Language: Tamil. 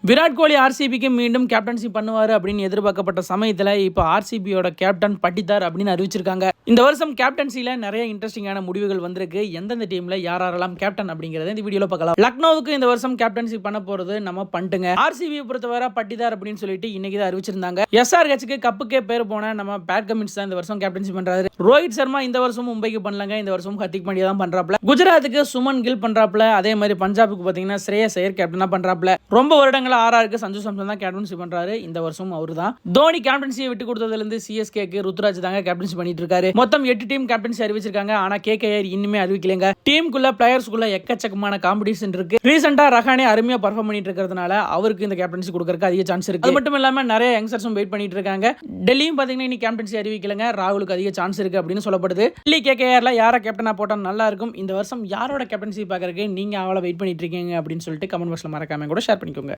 விராட் கோலி ஆர்சிபிக்கு மீண்டும் கேப்டன்சி பண்ணுவார் அப்படின்னு எதிர்பார்க்கப்பட்ட சமயத்தில் இப்போ ஆர்சிபியோட கேப்டன் பட்டிதார் அப்படின்னு அறிவிச்சிருக்காங்க. இந்த வருஷம் கேப்டன்சியில் நிறைய இன்ட்ரெஸ்டிங்கான முடிவுகள் வந்திருக்கு. எந்தெந்த டீமில் யாரெல்லாம் கேப்டன் அப்படிங்கிறத இந்த வீடியோவில் பார்க்கலாம். லக்னோவுக்கு இந்த வருஷம் கேப்டன்சி பண்ண போகிறது நம்ம பண்ணிட்டுங்க. ஆர்சிபியை பொறுத்தவரை பட்டிதார் அப்படின்னு சொல்லிட்டு இன்னைக்கு தான் அறிவிச்சிருந்தாங்க. எஸ்ஆர்ஹெச்க்கு கப்புக்கே பேர் போன நம்ம பேட் கமின்ஸ் தான் இந்த வருஷம் கேப்டன்சி பண்றாரு. ரோஹித் சர்மா இந்த வருஷம் மும்பைக்கு பண்ணலங்க. இந்த வருஷம் ஹர்திக் பாண்டியா தான் பண்றாப்ல. குஜராத்துக்கு சுமன் கில் பண்றாப்ல. அதே மாதிரி பஞ்சாபுக்கு பார்த்தீங்கன்னா ஸ்ரேயஸ் ஐயர் கேப்டனா பண்றாப்ல. ரொம்ப வருடங்கள் ஆர்ஆருக்கு சஞ்சு சாம்சன் தான் கேப்டன்சி பண்றாரு. இந்த வருஷம் அவரு தான். தோனி கேப்டன்சியை விட்டு கொடுத்ததுல இருந்து சிஎஸ்கேக்கு ருத்ராஜ் தாங்க கேப்டன்சி பண்ணிட்டு இருக்காரு. மொத்தம் 8 டீம் கேப்டன்சி அறிவிச்சிருக்காங்க. ஆனா கேகேஆர் இன்னுமே அறிவிக்கலங்க. டீமுக்குள்ள பிளேயர்ஸ்க்குள்ள எக்கச்சக்கமான காம்படிஷன் இருக்கு. ரீசெண்டா ரஹானே அருமையா பெர்ஃபார்ம் பண்ணிட்டு இருக்கிறதுனால அவருக்கு இந்த கேப்டன்சி கொடுக்கறதுக்கு அதிக சான்ஸ் இருக்கு. அது மட்டும் இல்லாம நிறைய யங்ஸ்டர்ஸும் வெயிட் பண்ணிட்டு இருக்காங்க. டெல்லியும் பாத்தீங்கன்னா இன்னைக்கு கேப்டன்சி அறிவிக்கலங்க. ராகுலுக்கு அதிக சான்ஸ் இருக்கு அப்படின்னு சொல்லப்படுது. டெல்லி கேகேஆர்ல யார கேப்டனா போட்டா நல்லா இருக்கும், இந்த வருஷம் யாரோட கேப்டன்சி பாக்குறதுக்கு நீங்க அவளை வெயிட் பண்ணிட்டு இருக்கீங்க அப்படின்னு சொல்லிட்டு கமெண்ட் பாக்ஸ்ல மறக்காம கூட ஷேர் பண்ணிக்கோங்க.